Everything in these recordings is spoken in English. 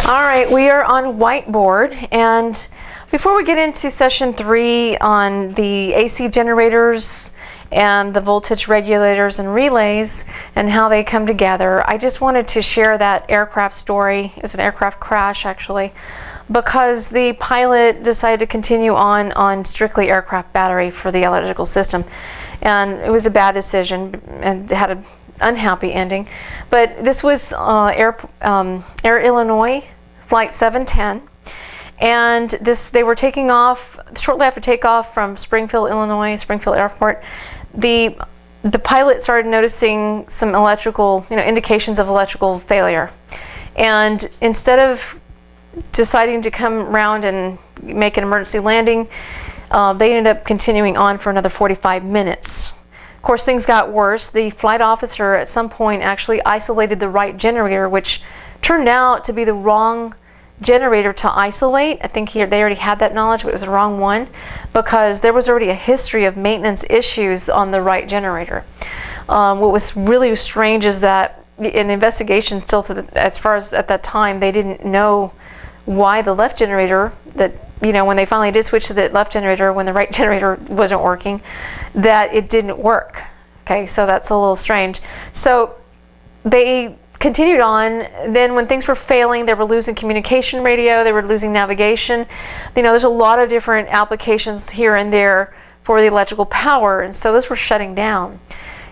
All right, we are on whiteboard, and before we get into session 3 on the AC generators and the voltage regulators and relays and how they come together, I just wanted to share that aircraft story. It's an aircraft crash, actually, because the pilot decided to continue on strictly aircraft battery for the electrical system, and it was a bad decision and had an unhappy ending. But this was Air Illinois Flight 710, and they were taking off shortly after takeoff from Springfield, Illinois, Springfield Airport. The pilot started noticing some electrical, indications of electrical failure, and instead of deciding to come around and make an emergency landing, they ended up continuing on for another 45 minutes. Of course, things got worse. The flight officer at some point actually isolated the right generator, which turned out to be the wrong generator to isolate. I think they already had that knowledge, but it was the wrong one because there was already a history of maintenance issues on the right generator. What was really strange is that in the investigation, still as far as at that time, they didn't know why the left generator, that when they finally did switch to the left generator when the right generator wasn't working, that it didn't work. Okay, so that's a little strange. So they continued on. Then when things were failing, they were losing communication radio, they were losing navigation. There's a lot of different applications here and there for the electrical power, and so those were shutting down.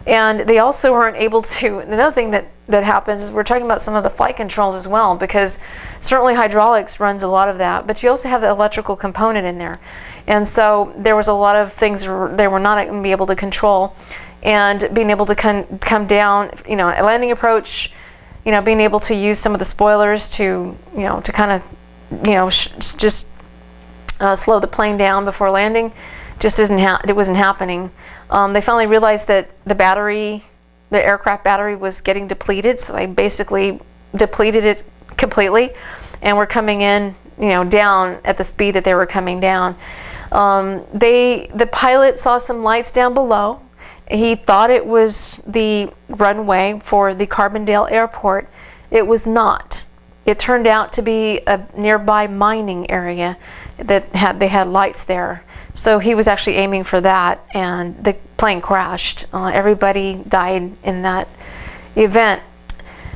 And they also weren't able to, another thing that happens is we're talking about some of the flight controls as well, because certainly hydraulics runs a lot of that, but you also have the electrical component in there. And so there was a lot of things they were not going to be able to control, and being able to come down, a landing approach, being able to use some of the spoilers to kind of, just slow the plane down before landing, just it wasn't happening. They finally realized that the aircraft battery was getting depleted, so they basically depleted it completely, and were coming in, down at the speed that they were coming down. The pilot saw some lights down below. He thought it was the runway for the Carbondale Airport. It was not. It turned out to be a nearby mining area that they had lights there. So he was actually aiming for that, and the plane crashed. Everybody died in that event.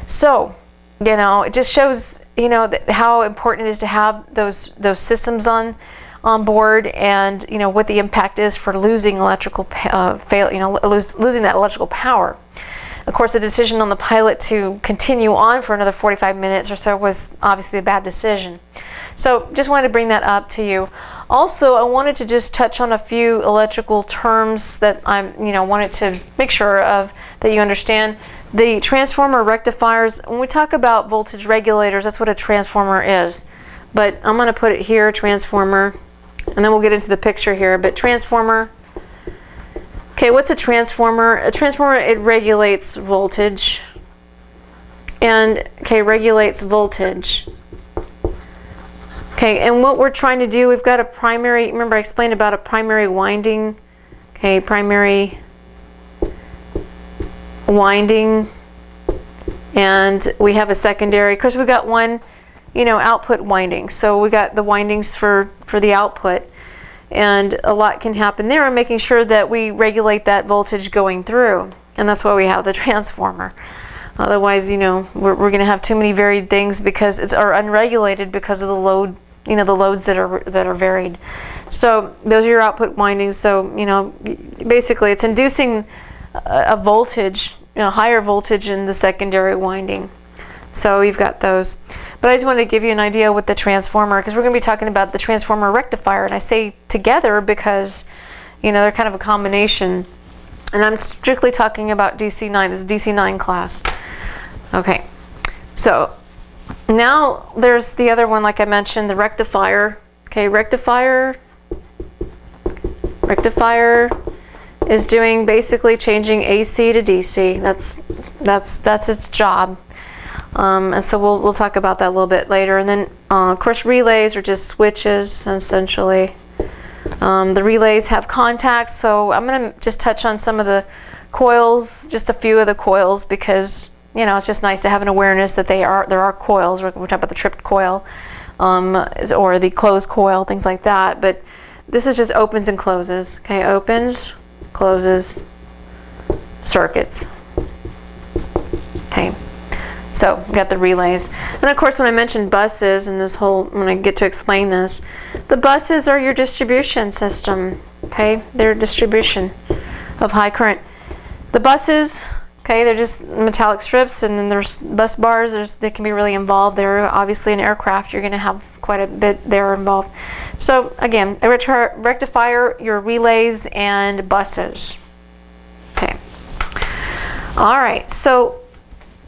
So, it just shows, how important it is to have those systems on board, and what the impact is for losing electrical losing that electrical power. Of course, the decision on the pilot to continue on for another 45 minutes or so was obviously a bad decision. So just wanted to bring that up to you. Also, I wanted to just touch on a few electrical terms that I wanted to make sure of that you understand. The transformer rectifiers, when we talk about voltage regulators, that's what a transformer is. But I'm going to put it here, transformer, and then we'll get into the picture here. But transformer, okay, what's a transformer? A transformer, it regulates voltage. And, regulates voltage. Okay, and what we're trying to do, we've got a primary, remember I explained about a primary winding. Okay, primary winding. And we have a secondary, because we've got one, output winding. So we got the windings for the output. And a lot can happen there, and making sure that we regulate that voltage going through. And that's why we have the transformer. Otherwise, we're going to have too many varied things because it's unregulated because of the load, the loads that are varied. So those are your output windings. So, basically it's inducing a voltage, higher voltage in the secondary winding. So you've got those. But I just wanted to give you an idea with the transformer, because we're going to be talking about the transformer rectifier, and I say together because, they're kind of a combination. And I'm strictly talking about DC9. This is DC9 class. Okay, so now there's the other one, like I mentioned, the rectifier. Okay, rectifier is doing basically changing AC to DC. That's its job. And so we'll talk about that a little bit later. And then, of course, relays are just switches, essentially. The relays have contacts, so I'm going to just touch on some of the coils, just a few of the coils, because you know, it's just nice to have an awareness that there are coils. We're talking about the tripped coil, or the closed coil, things like that. But this is just opens and closes. Okay, opens, closes, circuits. Okay, so we got the relays. And of course, when I mentioned buses and this whole, when I get to explain this, the buses are your distribution system. Okay, they're distribution of high current. The buses, okay, they're just metallic strips, and then there's bus bars. They can be really involved. They're obviously an aircraft. You're going to have quite a bit there involved. So again, a rectifier, your relays and buses. Okay. All right. So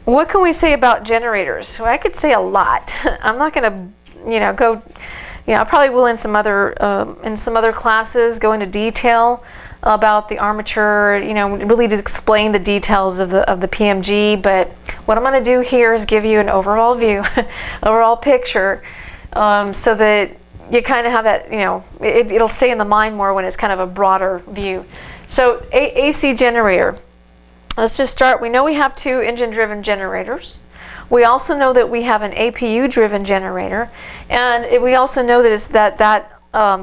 what can we say about generators? Well, I could say a lot. I'm not going to, you know, go. You know, I probably will in some other classes go into detail about the armature, you know, really to explain the details of the PMG. But what I'm going to do here is give you an overall view, overall picture, so that you kind of have that, you know, it'll stay in the mind more when it's kind of a broader view. So AC generator. Let's just start. We know we have 2 engine-driven generators. We also know that we have an APU-driven generator, and we also know that that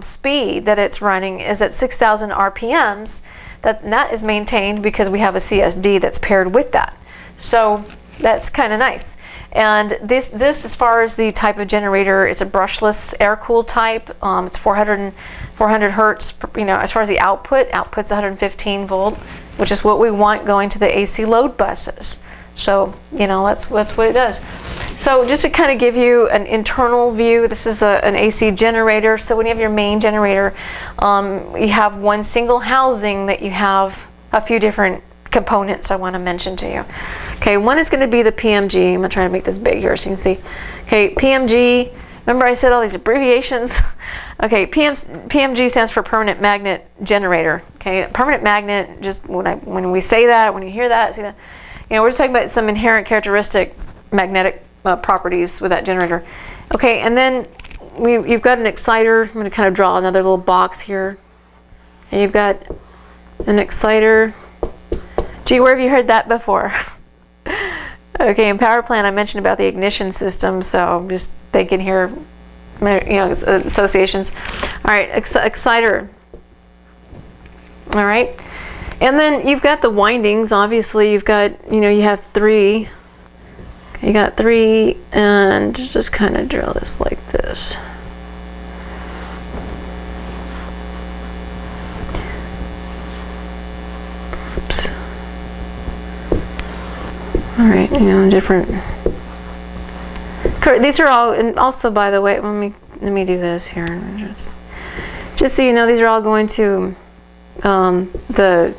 speed that it's running is at 6,000 RPMs. That is maintained because we have a CSD that's paired with that. So that's kind of nice. And this, as far as the type of generator, it's a brushless air-cooled type. It's 400 hertz. You know, as far as the output's 115 volt, which is what we want going to the AC load buses. So, you know, that's what it does. So just to kind of give you an internal view, this is an AC generator. So when you have your main generator, you have one single housing that you have a few different components I want to mention to you. Okay, one is going to be the PMG. I'm going to try to make this big here so you can see. Okay, PMG, remember I said all these abbreviations? Okay, PMG stands for permanent magnet generator. Okay, permanent magnet, just when we say that, when you hear that, see that, you know, we're just talking about some inherent characteristic magnetic properties with that generator. Okay, and then you've got an exciter. I'm going to kind of draw another little box here. And you've got an exciter. Gee, where have you heard that before? Okay, in power plant I mentioned about the ignition system, so I'm just thinking here, you know, associations. All right, exciter. All right. And then you've got the windings. Obviously, you've got, you know, you have 3. You got 3, and just kind of drill this like this. Oops. All right, you know, different. These are all, and also by the way, let me do this here. Just so you know, these are all going to the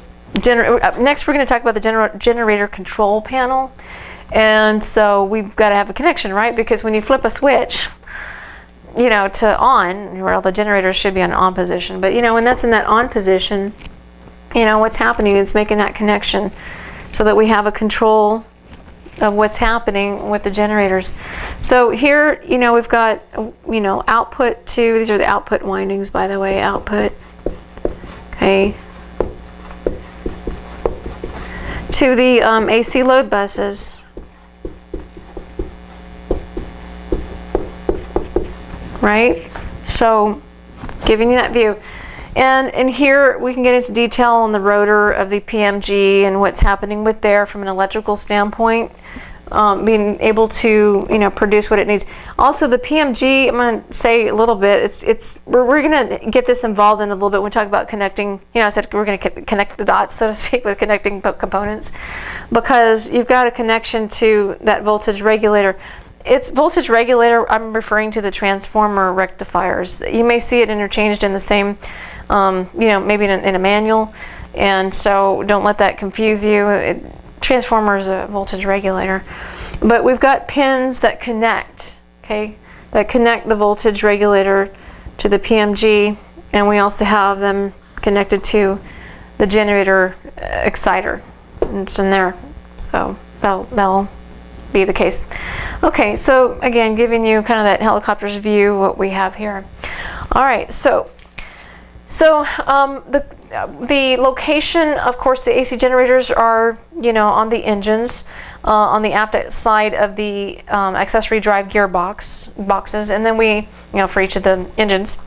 next we're going to talk about the generator control panel. And so we've got to have a connection, right? Because when you flip a switch, you know, to on, well, the generator should be on on position. But, you know, when that's in that on position, you know, what's happening is making that connection so that we have a control of what's happening with the generators. So here, you know, we've got, you know, output to, these are the output windings, by the way, output. Okay. To the AC load buses. Right? So giving you that view. And here we can get into detail on the rotor of the PMG and what's happening with there from an electrical standpoint, being able to, you know, produce what it needs. Also the PMG, I'm going to say a little bit, we're going to get this involved in a little bit when we talk about connecting, you know, I said we're going to connect the dots, so to speak, with connecting components, because you've got a connection to that voltage regulator. It's voltage regulator, I'm referring to the transformer rectifiers. You may see it interchanged in the same, you know, maybe in a manual, and so don't let that confuse you. Transformer is a voltage regulator. But we've got pins that connect, okay, that connect the voltage regulator to the PMG, and we also have them connected to the generator exciter. And it's in there, so that'll be the case. Okay, so again, giving you kind of that helicopter's view what we have here. All right, so the the location, of course, the AC generators are, you know, on the engines, on the aft side of the accessory drive boxes, and then we, you know, for each of the engines.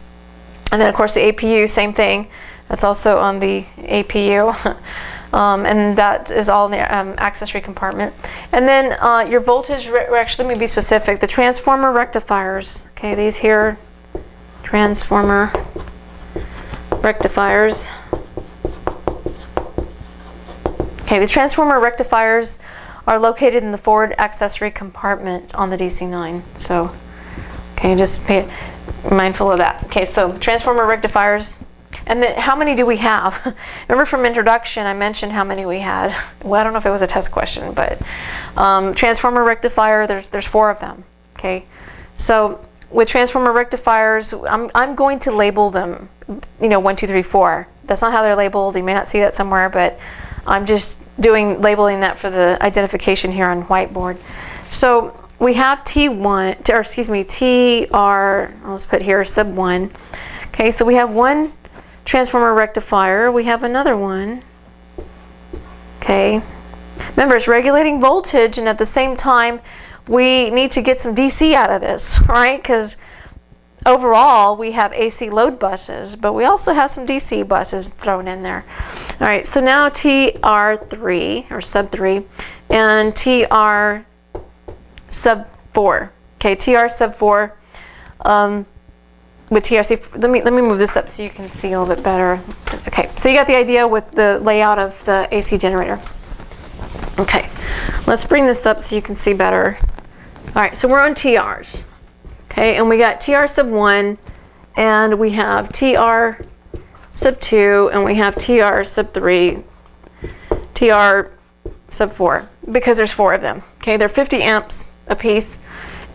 And then, of course, the APU, same thing. That's also on the APU. And that is all in the accessory compartment. And then your voltage, actually, let me be specific. The transformer rectifiers, okay, these here, transformer rectifiers. Okay, the transformer rectifiers are located in the forward accessory compartment on the DC9. So, okay, just be mindful of that. Okay, so transformer rectifiers. And then how many do we have? Remember from introduction, I mentioned how many we had. Well, I don't know if it was a test question, but transformer rectifier, there's 4 of them. Okay, so with transformer rectifiers, I'm going to label them, you know, 1, 2, 3, 4. That's not how they're labeled. You may not see that somewhere, but I'm just labeling that for the identification here on whiteboard. So we have T1, or excuse me, TR, let's put here sub 1. Okay, so we have one transformer rectifier. We have another one. Okay, remember it's regulating voltage, and at the same time we need to get some DC out of this, right? Because overall we have AC load buses, but we also have some DC buses thrown in there. All right, so now TR3 or sub 3 and TR sub 4. Okay, TR sub 4 with TRC. Let me move this up so you can see a little bit better. Okay, so you got the idea with the layout of the AC generator. Okay, let's bring this up so you can see better. All right, so we're on TRs. Okay, and we got TR sub 1, and we have TR sub 2, and we have TR sub 3, TR sub 4, because there's 4 of them. Okay, they're 50 amps a piece.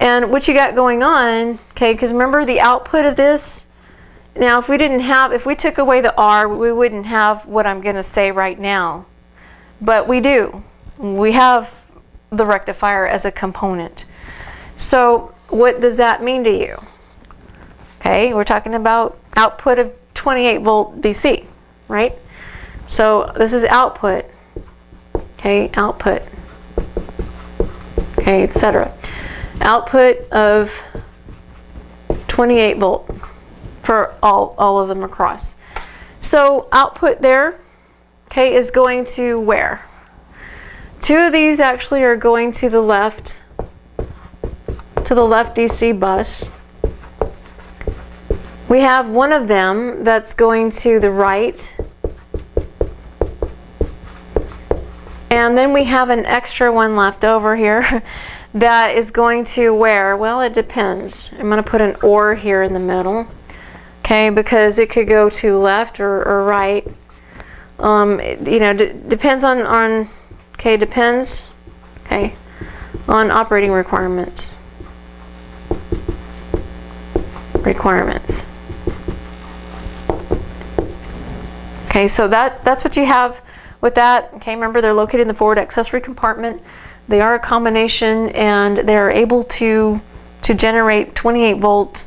And what you got going on, okay, because remember the output of this, now if we took away the R, we wouldn't have what I'm going to say right now. But we do. We have the rectifier as a component. So what does that mean to you? Okay, we're talking about output of 28 volt DC, right? So this is output, okay, output, okay, etc. Output of 28 volt for all of them across. So output there, okay, is going to where? 2 of these actually are going to the left DC bus. We have one of them that's going to the right. And then we have an extra one left over here that is going to where? Well, it depends. I'm going to put an or here in the middle, okay, because it could go to left or right. You know, depends on okay, depends, okay, on operating requirements. Okay, so that's what you have with that. Okay, remember they're located in the forward accessory compartment. They are a combination, and they're able to generate 28 volt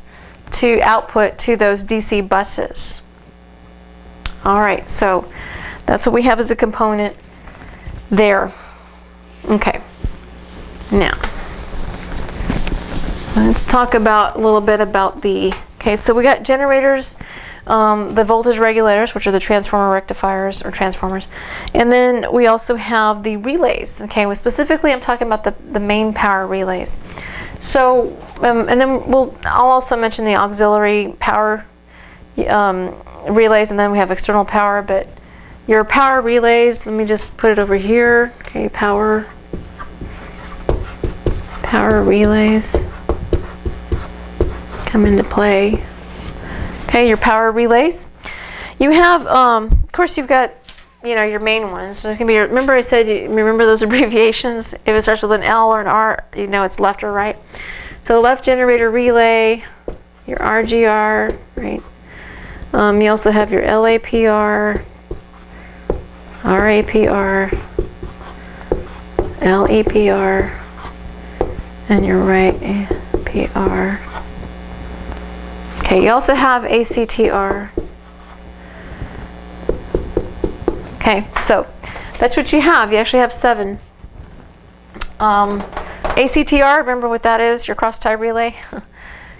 to output to those DC buses. All right, so that's what we have as a component there. Okay, now let's talk about a little bit about the, okay, so we got generators, the voltage regulators, which are the transformer rectifiers or transformers, and then we also have the relays. Okay, well, specifically I'm talking about the main power relays. So and then I'll also mention the auxiliary power relays, and then we have external power. But your power relays, let me just put it over here. Okay, power relays come into play. Okay, your power relays. You have, of course, you've got, you know, your main ones. So it's gonna be your, remember I said, remember those abbreviations? If it starts with an L or an R, you know it's left or right. So left generator relay, your RGR, right? You also have your LAPR, RAPR, LEPR, and your right PR. Okay, you also have ACTR. Okay, so that's what you have. You actually have 7. ACTR, remember what that is, your cross-tie relay?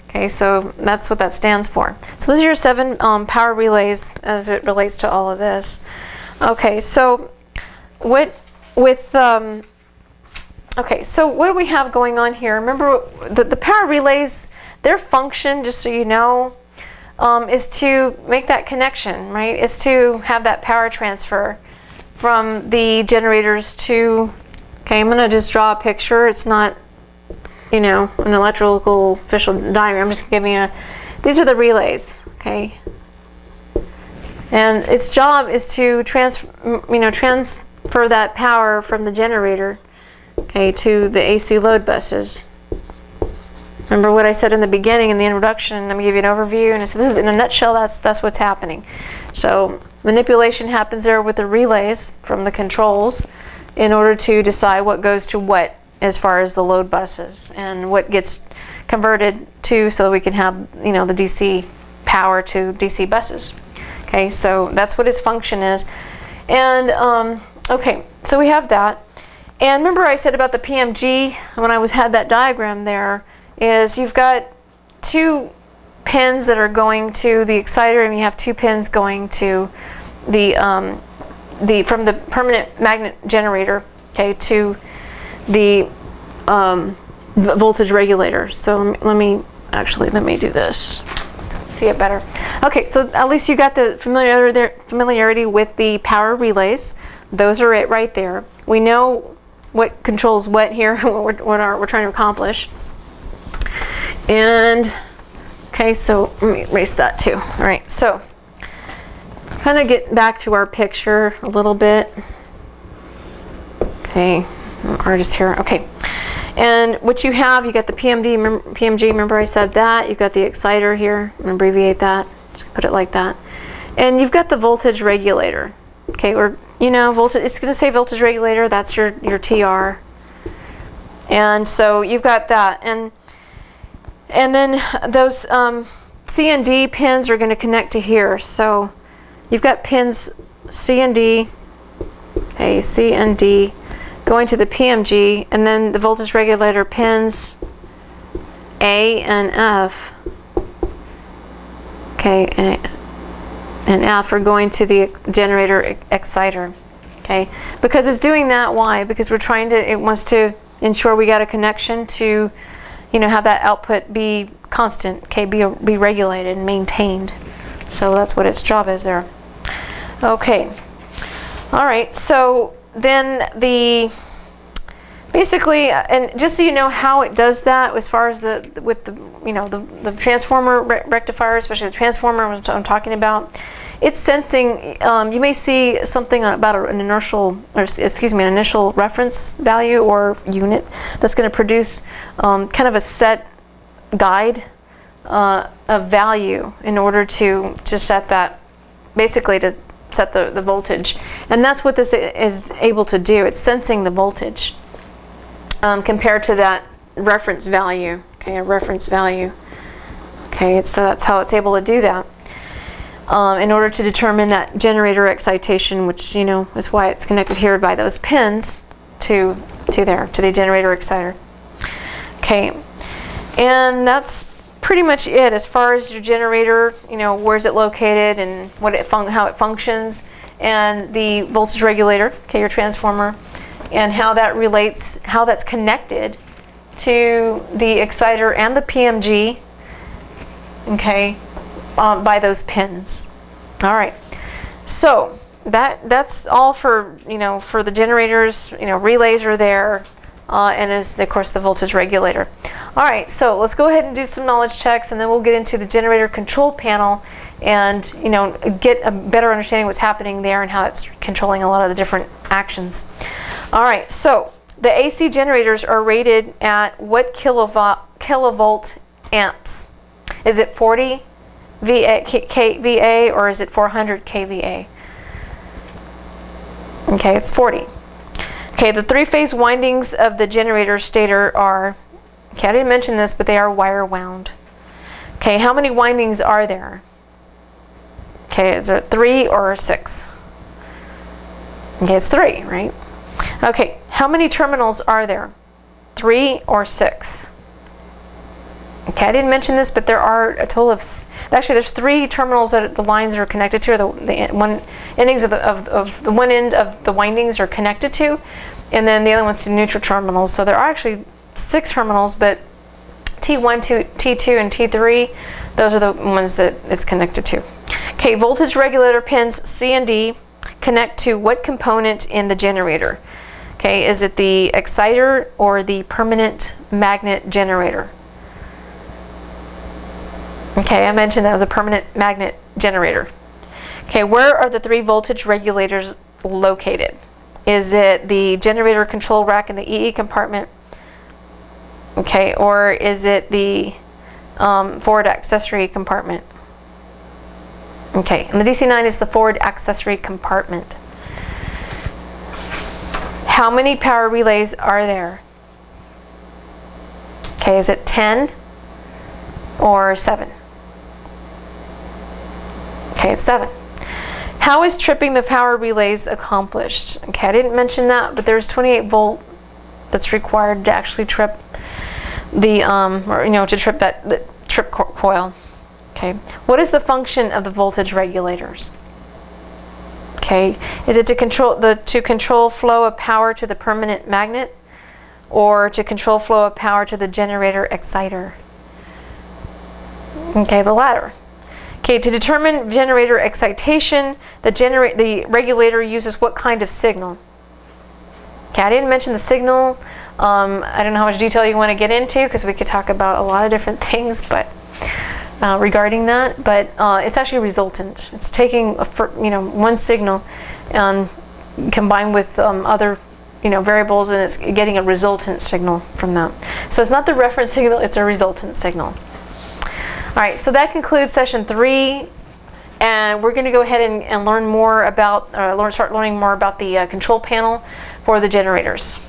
Okay, so that's what that stands for. So those are your 7 power relays as it relates to all of this. Okay, so what so what do we have going on here? Remember, the power relays, their function, just so you know, is to make that connection, right? Is to have that power transfer from the generators to, okay, I'm going to just draw a picture. It's not, you know, an electrical official diagram. I'm just giving you these are the relays, okay? And its job is to transfer that power from the generator, okay, to the AC load buses. Remember what I said in the beginning in the introduction? Let me give you an overview, and I said this is in a nutshell. That's what's happening. So manipulation happens there with the relays from the controls in order to decide what goes to what as far as the load buses and what gets converted to, so that we can have, you know, the DC power to DC buses. Okay, so that's what its function is. And okay, so we have that. And remember I said about the PMG when I had that diagram there, is you've got 2 pins that are going to the exciter, and you have 2 pins going to the from the permanent magnet generator, okay, to the voltage regulator. So let me do this to see it better. Okay, so at least you got the familiarity with the power relays. Those are it right there. We know what controls what here, what we're trying to accomplish. And okay, so let me erase that too. All right, so kind of get back to our picture a little bit. Okay, I'm an artist here. Okay, and what you have, you got the PMG. Remember I said that. You've got the exciter here. I'm gonna abbreviate that. Just put it like that. And you've got the voltage regulator. Okay, or you know, voltage. It's gonna say voltage regulator. That's your TR. And so you've got that, and then those C and D pins are going to connect to here. So you've got pins C and D, okay, C and D, going to the PMG, and then the voltage regulator pins A and F, okay, and F are going to the generator exciter, okay, because it's doing that. Why? Because it wants to ensure we got a connection to, you know, have that output be constant, okay, be regulated and maintained. So that's what its job is there. Okay, all right, so then basically, and just so you know how it does that as far as the transformer rectifier, especially the transformer I'm talking about, it's sensing, you may see something about an initial reference value or unit that's going to produce kind of a set guide of value in order to set that, basically to set the voltage. And that's what this is able to do. It's sensing the voltage compared to that reference value, okay, a reference value. Okay, so that's how it's able to do that. In order to determine that generator excitation, which, you know, is why it's connected here by those pins to the generator exciter. Okay, and that's pretty much it as far as your generator. You know, where's it located and how it functions, and the voltage regulator, okay, your transformer, and how that relates, how that's connected to the exciter and the PMG, okay, by those pins. All right, so that's all for, you know, for the generators. You know, relays are there, and is of course the voltage regulator. All right, so let's go ahead and do some knowledge checks, and then we'll get into the generator control panel and, you know, get a better understanding of what's happening there and how it's controlling a lot of the different actions. All right, so the AC generators are rated at what kilovolt amps? Is it 40 kVA or is it 400 kVA? Okay, it's 40. Okay, the three-phase windings of the generator stator are, okay, I didn't mention this, but they are wire wound. Okay, how many windings are there? Okay, is there 3 or 6? Okay, it's 3, right? Okay, how many terminals are there? 3 or 6? Okay, I didn't mention this, but there are a total of, actually there's 3 terminals that the lines are connected to, or the one endings of the one end of the windings are connected to, and then the other one's to neutral terminals. So there are actually 6 terminals, but T1, T2, and T3, those are the ones that it's connected to. Okay, voltage regulator pins C and D connect to what component in the generator? Okay, is it the exciter or the permanent magnet generator? Okay, I mentioned that was a permanent magnet generator. Okay, where are the 3 voltage regulators located? Is it the generator control rack in the EE compartment? Okay, or is it the forward accessory compartment? Okay, and the DC9 is the forward accessory compartment. How many power relays are there? Okay, is it 10 or 7? Okay, it's 7. How is tripping the power relays accomplished? Okay, I didn't mention that, but there's 28 volt that's required to actually trip the, or, you know, to trip the trip coil. Okay, what is the function of the voltage regulators? Okay, is it to control flow of power to the permanent magnet, or to control flow of power to the generator exciter? Okay, the latter. Okay, to determine generator excitation, the regulator uses what kind of signal? Okay, I didn't mention the signal. I don't know how much detail you want to get into, because we could talk about a lot of different things, but regarding that. But it's actually resultant. It's taking one signal and combined with other variables, and it's getting a resultant signal from that. So it's not the reference signal; it's a resultant signal. All right, so that concludes session 3, and we're going to go ahead and learn more about, start learning more about the control panel for the generators.